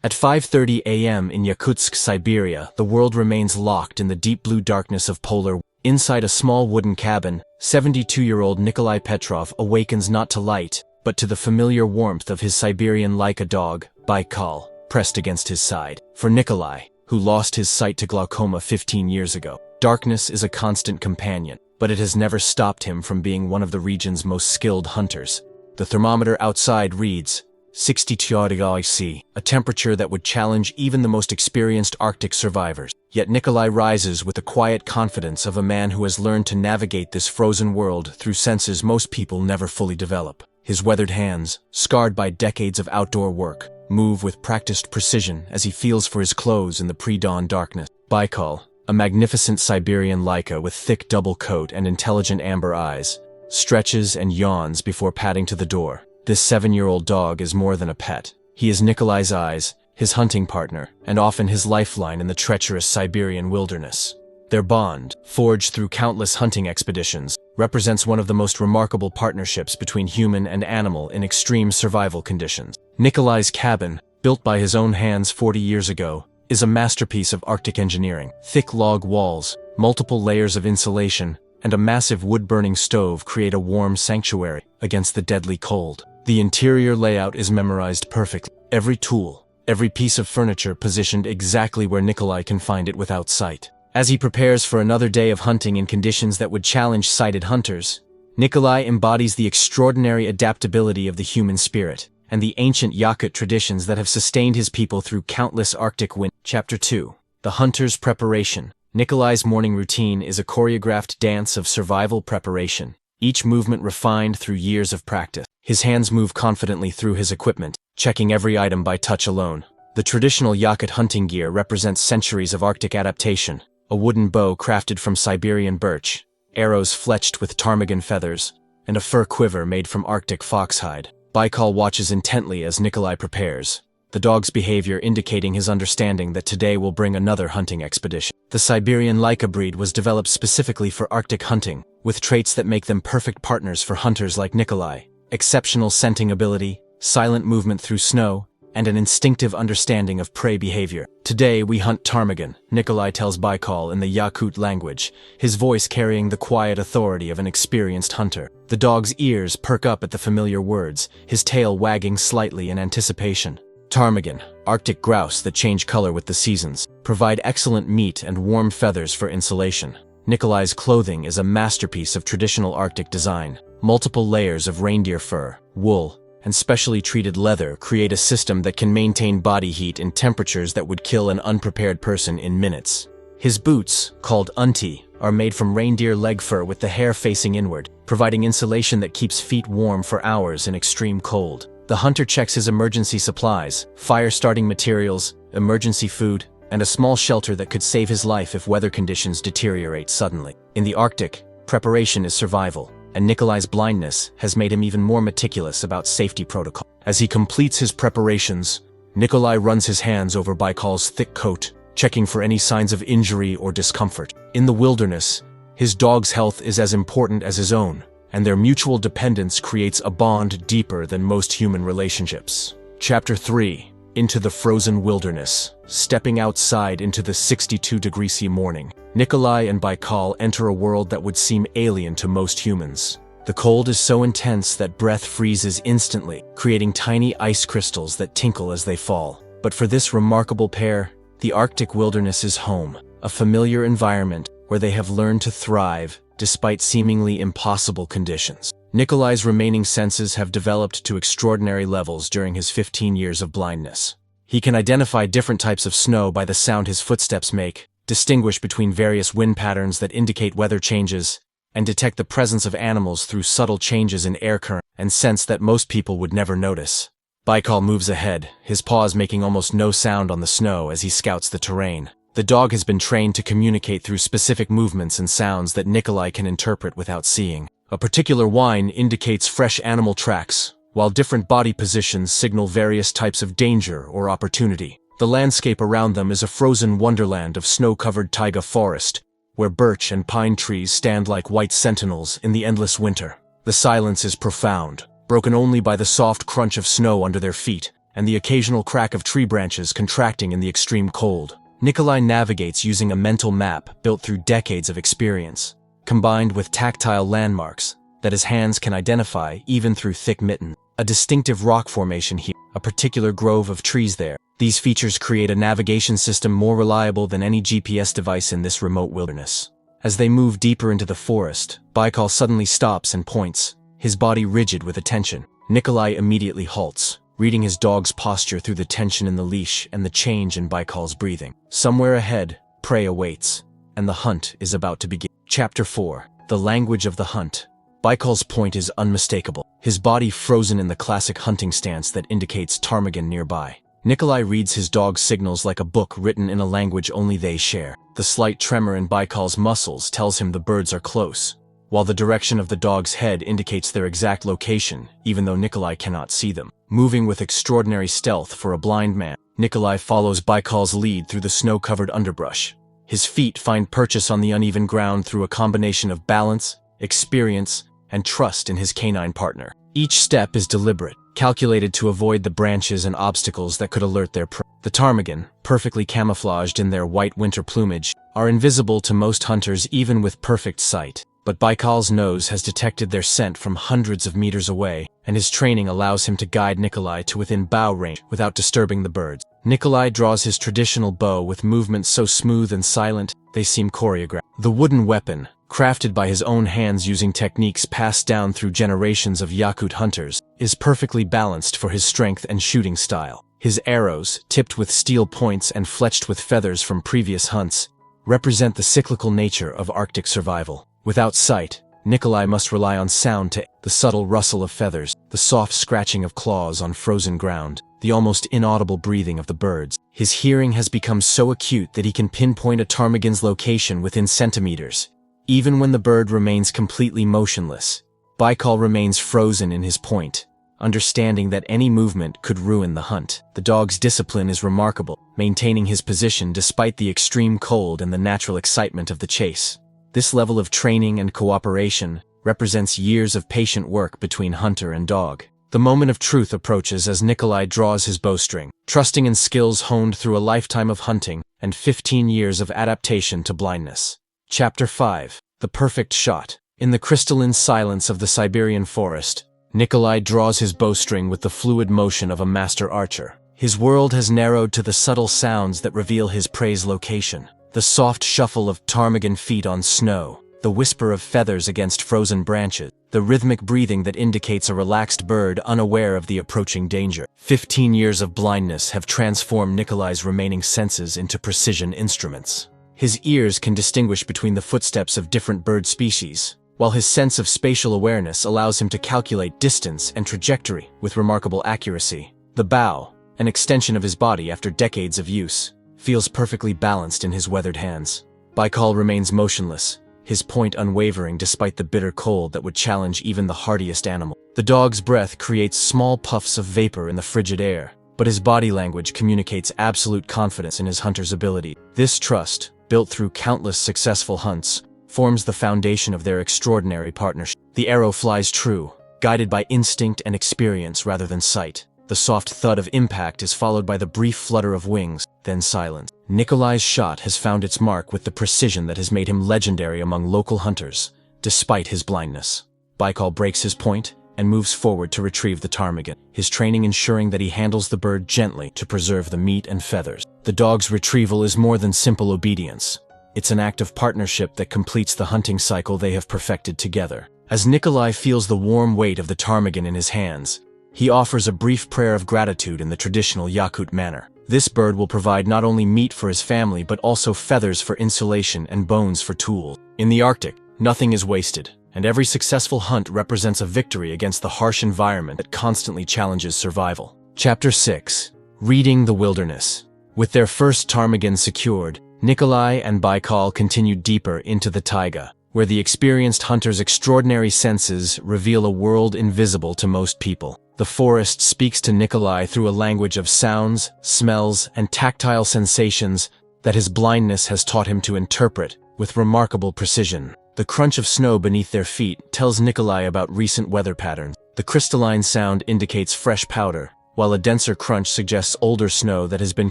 At 5:30 a.m. in Yakutsk, Siberia, the world remains locked in the deep blue darkness of polar. Inside a small wooden cabin, 72-year-old Nikolai Petrov awakens not to light, but to the familiar warmth of his Siberian Laika dog, Baikal, pressed against his side. For Nikolai, who lost his sight to glaucoma 15 years ago, darkness is a constant companion, but it has never stopped him from being one of the region's most skilled hunters. The thermometer outside reads 62 degrees C, a temperature that would challenge even the most experienced Arctic survivors. Yet Nikolai rises with the quiet confidence of a man who has learned to navigate this frozen world through senses most people never fully develop. His weathered hands, scarred by decades of outdoor work, move with practiced precision as he feels for his clothes in the pre-dawn darkness. Baikal, a magnificent Siberian Laika with thick double coat and intelligent amber eyes, stretches and yawns before padding to the door. This 7-year-old dog is more than a pet. He is Nikolai's eyes, his hunting partner, and often his lifeline in the treacherous Siberian wilderness. Their bond, forged through countless hunting expeditions, represents one of the most remarkable partnerships between human and animal in extreme survival conditions. Nikolai's cabin, built by his own hands 40 years ago, is a masterpiece of Arctic engineering. Thick log walls, multiple layers of insulation, and a massive wood-burning stove create a warm sanctuary against the deadly cold. The interior layout is memorized perfectly. Every tool, every piece of furniture positioned exactly where Nikolai can find it without sight. As he prepares for another day of hunting in conditions that would challenge sighted hunters, Nikolai embodies the extraordinary adaptability of the human spirit and the ancient Yakut traditions that have sustained his people through countless Arctic winters. Chapter 2. The Hunter's Preparation. Nikolai's morning routine is a choreographed dance of survival preparation, each movement refined through years of practice. His hands move confidently through his equipment, checking every item by touch alone. The traditional Yakut hunting gear represents centuries of Arctic adaptation: a wooden bow crafted from Siberian birch, arrows fletched with ptarmigan feathers, and a fur quiver made from Arctic foxhide. Baikal watches intently as Nikolai prepares, the dog's behavior indicating his understanding that today will bring another hunting expedition. The Siberian Laika breed was developed specifically for Arctic hunting, with traits that make them perfect partners for hunters like Nikolai: exceptional scenting ability, silent movement through snow, and an instinctive understanding of prey behavior. Today we hunt ptarmigan, Nikolai tells Baikal in the Yakut language, his voice carrying the quiet authority of an experienced hunter. The dog's ears perk up at the familiar words, his tail wagging slightly in anticipation. Ptarmigan, Arctic grouse that change color with the seasons, provide excellent meat and warm feathers for insulation. Nikolai's clothing is a masterpiece of traditional Arctic design. Multiple layers of reindeer fur, wool, and specially treated leather create a system that can maintain body heat in temperatures that would kill an unprepared person in minutes. His boots, called unti, are made from reindeer leg fur with the hair facing inward, providing insulation that keeps feet warm for hours in extreme cold. The hunter checks his emergency supplies, fire-starting materials, emergency food, and a small shelter that could save his life if weather conditions deteriorate suddenly. In the Arctic, preparation is survival, and Nikolai's blindness has made him even more meticulous about safety protocol. As he completes his preparations, Nikolai runs his hands over Baikal's thick coat, checking for any signs of injury or discomfort. In the wilderness, his dog's health is as important as his own, and their mutual dependence creates a bond deeper than most human relationships. Chapter 3. Into the frozen wilderness. Stepping outside into the 62-degree C morning, Nikolai and Baikal enter a world that would seem alien to most humans. The cold is so intense that breath freezes instantly, creating tiny ice crystals that tinkle as they fall. But for this remarkable pair, the Arctic wilderness is home, a familiar environment where they have learned to thrive despite seemingly impossible conditions. Nikolai's remaining senses have developed to extraordinary levels during his 15 years of blindness. He can identify different types of snow by the sound his footsteps make, distinguish between various wind patterns that indicate weather changes, and detect the presence of animals through subtle changes in air current and scents that most people would never notice. Baikal moves ahead, his paws making almost no sound on the snow as he scouts the terrain. The dog has been trained to communicate through specific movements and sounds that Nikolai can interpret without seeing. A particular whine indicates fresh animal tracks, while different body positions signal various types of danger or opportunity. The landscape around them is a frozen wonderland of snow-covered taiga forest, where birch and pine trees stand like white sentinels in the endless winter. The silence is profound, broken only by the soft crunch of snow under their feet and the occasional crack of tree branches contracting in the extreme cold. Nikolai navigates using a mental map built through decades of experience, combined with tactile landmarks that his hands can identify even through thick mittens. A distinctive rock formation here, a particular grove of trees there. These features create a navigation system more reliable than any GPS device in this remote wilderness. As they move deeper into the forest, Baikal suddenly stops and points, his body rigid with attention. Nikolai immediately halts, reading his dog's posture through the tension in the leash and the change in Baikal's breathing. Somewhere ahead, prey awaits, and the hunt is about to begin. Chapter 4. The Language of the Hunt. Baikal's point is unmistakable, his body frozen in the classic hunting stance that indicates ptarmigan nearby. Nikolai reads his dog's signals like a book written in a language only they share. The slight tremor in Baikal's muscles tells him the birds are close, while the direction of the dog's head indicates their exact location, even though Nikolai cannot see them. Moving with extraordinary stealth for a blind man, Nikolai follows Baikal's lead through the snow-covered underbrush. His feet find purchase on the uneven ground through a combination of balance, experience, and trust in his canine partner. Each step is deliberate, calculated to avoid the branches and obstacles that could alert their prey. The ptarmigan, perfectly camouflaged in their white winter plumage, are invisible to most hunters even with perfect sight. But Baikal's nose has detected their scent from hundreds of meters away, and his training allows him to guide Nikolai to within bow range without disturbing the birds. Nikolai draws his traditional bow with movements so smooth and silent, they seem choreographed. The wooden weapon, crafted by his own hands using techniques passed down through generations of Yakut hunters, is perfectly balanced for his strength and shooting style. His arrows, tipped with steel points and fletched with feathers from previous hunts, represent the cyclical nature of Arctic survival. Without sight, Nikolai must rely on sound to the subtle rustle of feathers, the soft scratching of claws on frozen ground, the almost inaudible breathing of the birds. His hearing has become so acute that he can pinpoint a ptarmigan's location within centimeters. Even when the bird remains completely motionless, Baikal remains frozen in his point, understanding that any movement could ruin the hunt. The dog's discipline is remarkable, maintaining his position despite the extreme cold and the natural excitement of the chase. This level of training and cooperation represents years of patient work between hunter and dog. The moment of truth approaches as Nikolai draws his bowstring, trusting in skills honed through a lifetime of hunting and 15 years of adaptation to blindness. Chapter 5. The Perfect Shot. In the crystalline silence of the Siberian forest, Nikolai draws his bowstring with the fluid motion of a master archer. His world has narrowed to the subtle sounds that reveal his prey's location. The soft shuffle of ptarmigan feet on snow, the whisper of feathers against frozen branches, the rhythmic breathing that indicates a relaxed bird unaware of the approaching danger. 15 years of blindness have transformed Nikolai's remaining senses into precision instruments. His ears can distinguish between the footsteps of different bird species, while his sense of spatial awareness allows him to calculate distance and trajectory with remarkable accuracy. The bow, an extension of his body after decades of use, feels perfectly balanced in his weathered hands. Baikal remains motionless, his point unwavering despite the bitter cold that would challenge even the hardiest animal. The dog's breath creates small puffs of vapor in the frigid air, but his body language communicates absolute confidence in his hunter's ability. This trust, built through countless successful hunts, forms the foundation of their extraordinary partnership. The arrow flies true, guided by instinct and experience rather than sight. The soft thud of impact is followed by the brief flutter of wings, then silence. Nikolai's shot has found its mark with the precision that has made him legendary among local hunters, despite his blindness. Baikal breaks his point and moves forward to retrieve the ptarmigan, his training ensuring that he handles the bird gently to preserve the meat and feathers. The dog's retrieval is more than simple obedience. It's an act of partnership that completes the hunting cycle they have perfected together. As Nikolai feels the warm weight of the ptarmigan in his hands, he offers a brief prayer of gratitude in the traditional Yakut manner. This bird will provide not only meat for his family but also feathers for insulation and bones for tools. In the Arctic, nothing is wasted, and every successful hunt represents a victory against the harsh environment that constantly challenges survival. Chapter 6. Reading the Wilderness. With their first ptarmigan secured, Nikolai and Baikal continued deeper into the taiga, where the experienced hunter's extraordinary senses reveal a world invisible to most people. The forest speaks to Nikolai through a language of sounds, smells, and tactile sensations that his blindness has taught him to interpret with remarkable precision. The crunch of snow beneath their feet tells Nikolai about recent weather patterns. The crystalline sound indicates fresh powder, while a denser crunch suggests older snow that has been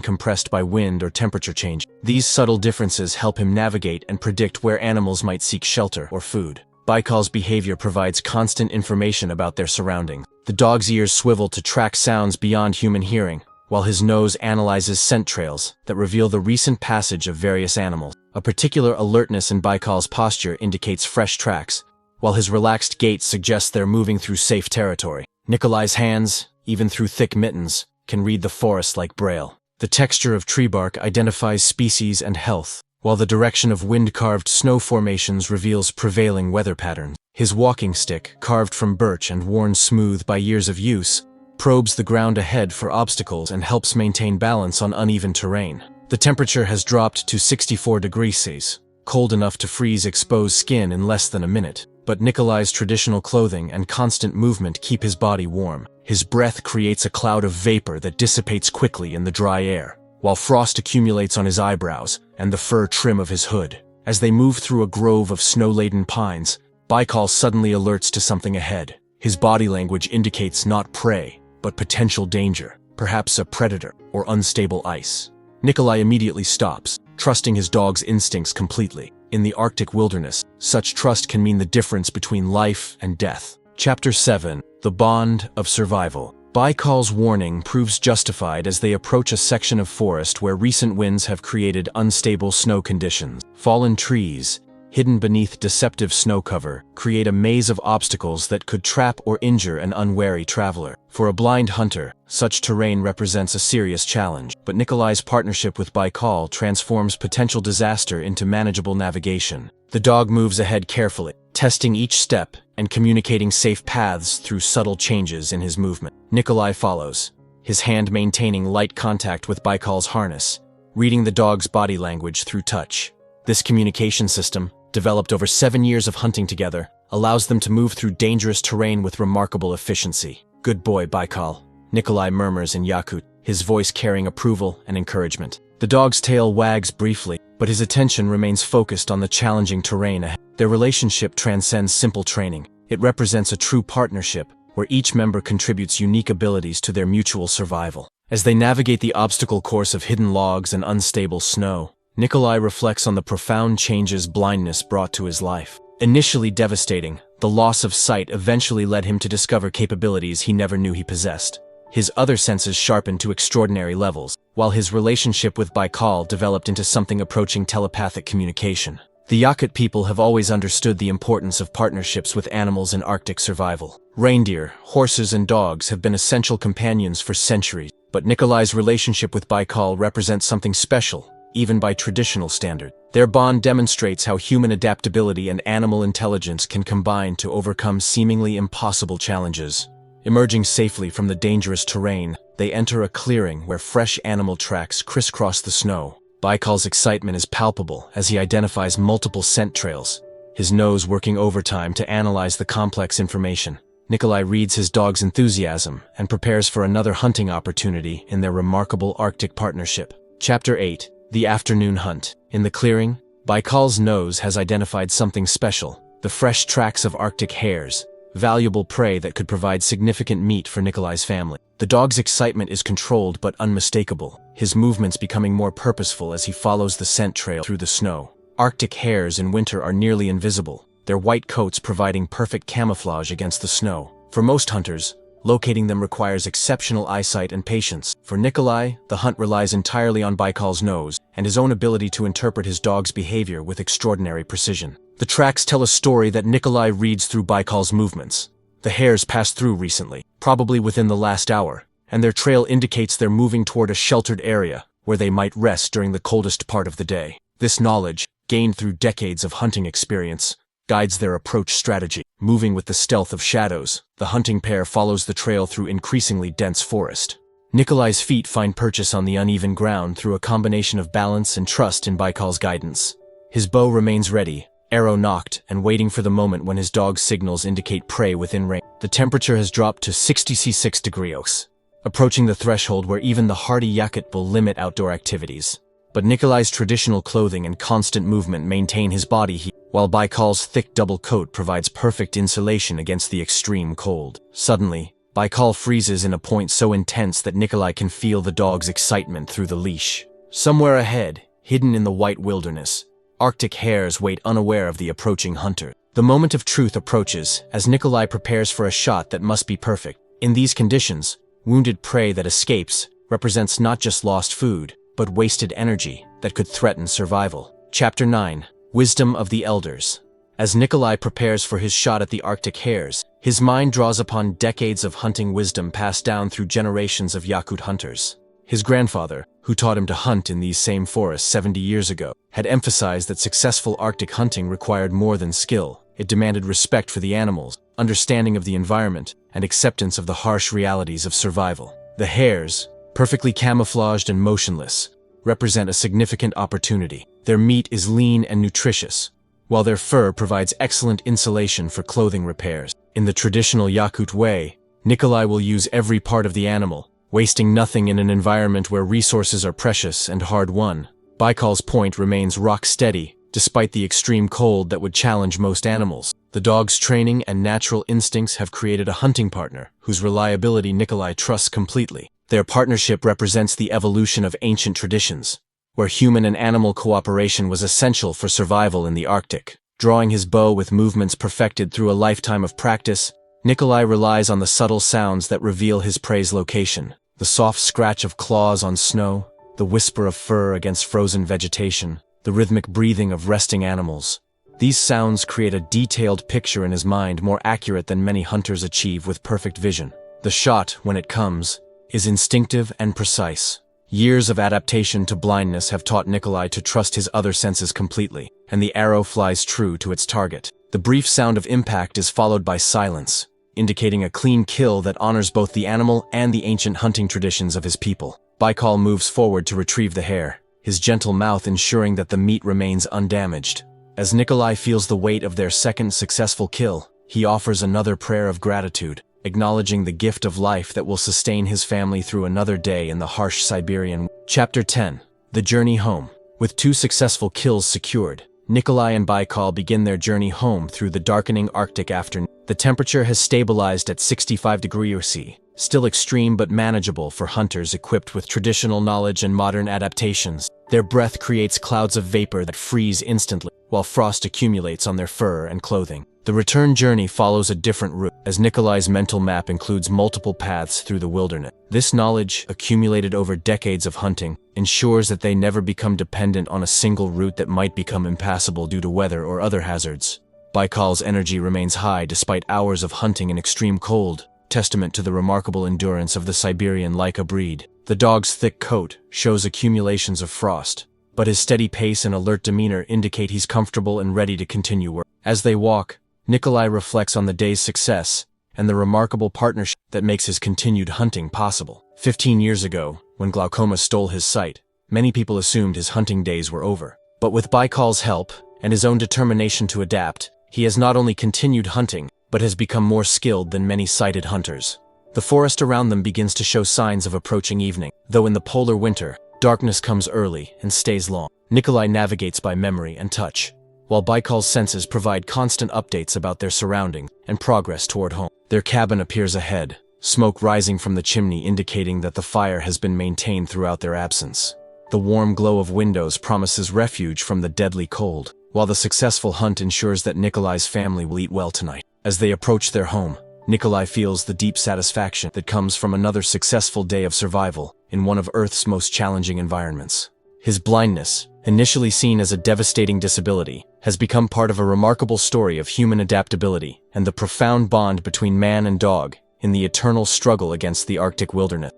compressed by wind or temperature change. These subtle differences help him navigate and predict where animals might seek shelter or food. Baikal's behavior provides constant information about their surroundings. The dog's ears swivel to track sounds beyond human hearing, while his nose analyzes scent trails that reveal the recent passage of various animals. A particular alertness in Baikal's posture indicates fresh tracks, while his relaxed gait suggests they're moving through safe territory. Nikolai's hands, even through thick mittens, can read the forest like braille. The texture of tree bark identifies species and health, while the direction of wind-carved snow formations reveals prevailing weather patterns. His walking stick, carved from birch and worn smooth by years of use, probes the ground ahead for obstacles and helps maintain balance on uneven terrain. The temperature has dropped to 64 degrees Celsius, cold enough to freeze exposed skin in less than a minute. But Nikolai's traditional clothing and constant movement keep his body warm. His breath creates a cloud of vapor that dissipates quickly in the dry air, while frost accumulates on his eyebrows and the fur trim of his hood. As they move through a grove of snow-laden pines, Baikal suddenly alerts to something ahead. His body language indicates not prey, but potential danger, perhaps a predator or unstable ice. Nikolai immediately stops, trusting his dog's instincts completely. In the Arctic wilderness, such trust can mean the difference between life and death. Chapter 7. The Bond of Survival. Baikal's warning proves justified as they approach a section of forest where recent winds have created unstable snow conditions. Fallen trees, hidden beneath deceptive snow cover, create a maze of obstacles that could trap or injure an unwary traveler. For a blind hunter, such terrain represents a serious challenge, but Nikolai's partnership with Baikal transforms potential disaster into manageable navigation. The dog moves ahead carefully, testing each step and communicating safe paths through subtle changes in his movement. Nikolai follows, his hand maintaining light contact with Baikal's harness, reading the dog's body language through touch. This communication system, developed over 7 years of hunting together, allows them to move through dangerous terrain with remarkable efficiency. "Good boy, Baikal," Nikolai murmurs in Yakutsk, his voice carrying approval and encouragement. The dog's tail wags briefly, but his attention remains focused on the challenging terrain ahead. Their relationship transcends simple training. It represents a true partnership, where each member contributes unique abilities to their mutual survival. As they navigate the obstacle course of hidden logs and unstable snow, Nikolai reflects on the profound changes blindness brought to his life. Initially devastating, the loss of sight eventually led him to discover capabilities he never knew he possessed. His other senses sharpened to extraordinary levels, while his relationship with Baikal developed into something approaching telepathic communication. The Yakut people have always understood the importance of partnerships with animals in Arctic survival. Reindeer, horses, and dogs have been essential companions for centuries, but Nikolai's relationship with Baikal represents something special, even by traditional standards. Their bond demonstrates how human adaptability and animal intelligence can combine to overcome seemingly impossible challenges. Emerging safely from the dangerous terrain, they enter a clearing where fresh animal tracks crisscross the snow. Baikal's excitement is palpable as he identifies multiple scent trails, his nose working overtime to analyze the complex information. Nikolai reads his dog's enthusiasm and prepares for another hunting opportunity in their remarkable Arctic partnership. Chapter 8. The Afternoon Hunt. In the clearing, Baikal's nose has identified something special: the fresh tracks of Arctic hares, valuable prey that could provide significant meat for Nikolai's family. The dog's excitement is controlled but unmistakable, his movements becoming more purposeful as he follows the scent trail through the snow. Arctic hares in winter are nearly invisible, their white coats providing perfect camouflage against the snow. For most hunters, locating them requires exceptional eyesight and patience. For Nikolai, the hunt relies entirely on Baikal's nose and his own ability to interpret his dog's behavior with extraordinary precision. The tracks tell a story that Nikolai reads through Baikal's movements. The hares passed through recently, probably within the last hour, and their trail indicates they're moving toward a sheltered area where they might rest during the coldest part of the day. This knowledge, gained through decades of hunting experience, guides their approach strategy. Moving with the stealth of shadows, the hunting pair follows the trail through increasingly dense forest. Nikolai's feet find purchase on the uneven ground through a combination of balance and trust in Baikal's guidance. His bow remains ready, arrow nocked, and waiting for the moment when his dog's signals indicate prey within range. The temperature has dropped to 66 degrees, approaching the threshold where even the hardy Yakut will limit outdoor activities. But Nikolai's traditional clothing and constant movement maintain his body heat, while Baikal's thick double coat provides perfect insulation against the extreme cold. Suddenly, Baikal freezes in a point so intense that Nikolai can feel the dog's excitement through the leash. Somewhere ahead, hidden in the white wilderness, Arctic hares wait unaware of the approaching hunter. The moment of truth approaches as Nikolai prepares for a shot that must be perfect. In these conditions, wounded prey that escapes represents not just lost food, but wasted energy that could threaten survival. Chapter 9. Wisdom of the Elders. As Nikolai prepares for his shot at the Arctic hares, his mind draws upon decades of hunting wisdom passed down through generations of Yakut hunters. His grandfather, who taught him to hunt in these same forests 70 years ago, had emphasized that successful Arctic hunting required more than skill. It demanded respect for the animals, understanding of the environment, and acceptance of the harsh realities of survival. The hares, perfectly camouflaged and motionless, represent a significant opportunity. Their meat is lean and nutritious, while their fur provides excellent insulation for clothing repairs. In the traditional Yakut way, Nikolai will use every part of the animal, wasting nothing in an environment where resources are precious and hard-won. Baikal's point remains rock-steady, despite the extreme cold that would challenge most animals. The dog's training and natural instincts have created a hunting partner whose reliability Nikolai trusts completely. Their partnership represents the evolution of ancient traditions, where human and animal cooperation was essential for survival in the Arctic. Drawing his bow with movements perfected through a lifetime of practice, Nikolai relies on the subtle sounds that reveal his prey's location. The soft scratch of claws on snow, the whisper of fur against frozen vegetation, the rhythmic breathing of resting animals. These sounds create a detailed picture in his mind more accurate than many hunters achieve with perfect vision. The shot, when it comes, is instinctive and precise. Years of adaptation to blindness have taught Nikolai to trust his other senses completely, and the arrow flies true to its target. The brief sound of impact is followed by silence, indicating a clean kill that honors both the animal and the ancient hunting traditions of his people. Baikal moves forward to retrieve the hare, his gentle mouth ensuring that the meat remains undamaged. As Nikolai feels the weight of their second successful kill, he offers another prayer of gratitude, acknowledging the gift of life that will sustain his family through another day in the harsh Siberian. Chapter 10. The Journey Home. With 2 successful kills secured, Nikolai and Baikal begin their journey home through the darkening Arctic afternoon. The temperature has stabilized at 65 degrees C, still extreme but manageable for hunters equipped with traditional knowledge and modern adaptations. Their breath creates clouds of vapor that freeze instantly, while frost accumulates on their fur and clothing. The return journey follows a different route, as Nikolai's mental map includes multiple paths through the wilderness. This knowledge, accumulated over decades of hunting, ensures that they never become dependent on a single route that might become impassable due to weather or other hazards. Baikal's energy remains high despite hours of hunting in extreme cold, testament to the remarkable endurance of the Siberian Laika breed. The dog's thick coat shows accumulations of frost, but his steady pace and alert demeanor indicate he's comfortable and ready to continue work. As they walk, Nikolai reflects on the day's success and the remarkable partnership that makes his continued hunting possible. 15 years ago, when glaucoma stole his sight, many people assumed his hunting days were over. But with Baikal's help and his own determination to adapt, he has not only continued hunting, but has become more skilled than many sighted hunters. The forest around them begins to show signs of approaching evening, though in the polar winter, darkness comes early and stays long. Nikolai navigates by memory and touch, while Baikal's senses provide constant updates about their surroundings and progress toward home. Their cabin appears ahead, smoke rising from the chimney indicating that the fire has been maintained throughout their absence. The warm glow of windows promises refuge from the deadly cold, while the successful hunt ensures that Nikolai's family will eat well tonight. As they approach their home, Nikolai feels the deep satisfaction that comes from another successful day of survival in one of Earth's most challenging environments. His blindness, initially seen as a devastating disability, has become part of a remarkable story of human adaptability and the profound bond between man and dog in the eternal struggle against the Arctic wilderness.